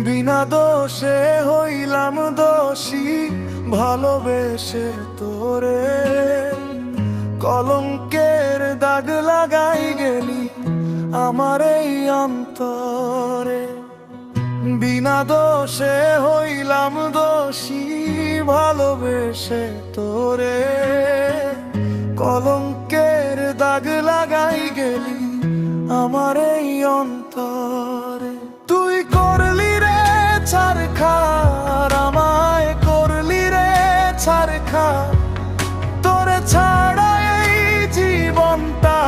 বিনা দোষে হইলাম দোষী, ভালোবেসে তোরে কলঙ্কের দাগ লাগাই গেলি আমার এই অন্তরে। বিনা দোষে হইলাম দোষী, ভালোবেসে তোরে কলঙ্কের দাগ লাগাই গেলি আমার এই অন্তরে। তুই করলি রে ছারখার, আমায় করলি রে ছারখার, তোরে ছাড়া এই জীবনটা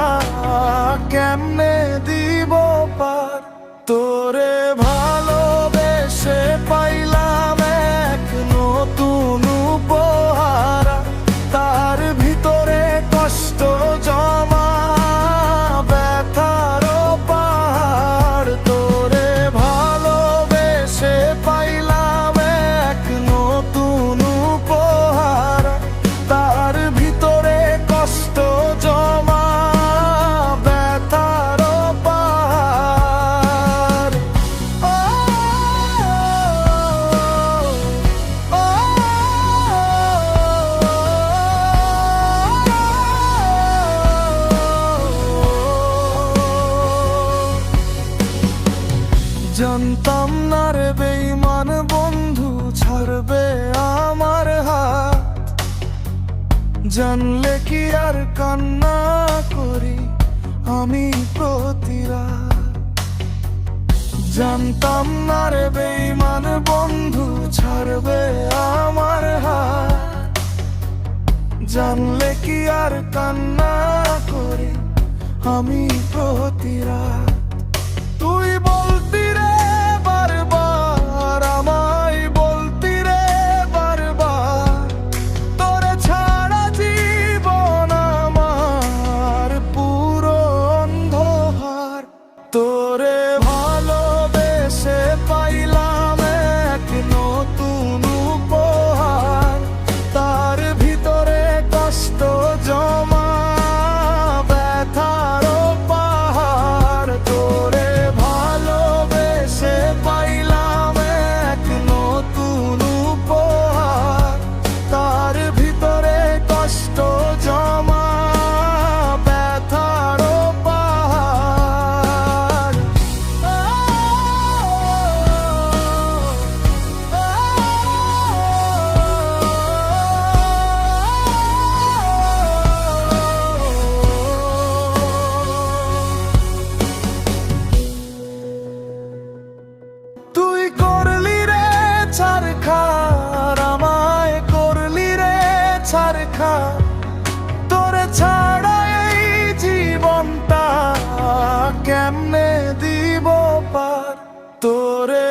কেমনে দিব পার। তোরে ভালোবেসে পাইলাম এক নতুন উপহার, তার ভিতরে কষ্ট জমা ব্যথার পাহাড়। তোরে ভালোবেসে পাইলাম এক নতুন উপহার, তার ভিতরে কষ্ট জমা ব্যথার পাহাড়। জানতাম না রে বেঈমান বন্ধু ছাড়বে আমার হাত, জানলে কি আর কান্না করি আমি প্রতি রাত। জানতাম না রে বেঈমান বন্ধু ছাড়বে আমার হাত, জানলে কি আর কান্না করি আমি প্রতি রাত। তুই বলতি রে বারবার, আমায় বলতি রে বারবার, তোরে ছাড়া জীবন আমার পুরো অন্ধকার। তোরে ভালোবেসে পাইলাম এক নতুন উপহার, তার ভিতরে কষ্ট জমা ব্যথার পাহাড়। তোরে ভালোবেসে পাইলাম এক নতুন উপহার, তার ভিতরে কষ্ট জমা ব্যথার পাহাড়। তুই করলি রে ছারখার, আমায় করলি রে ছারখার, তোরে ছাড়া এই জীবনটা কেমনে দিব পার। তোরে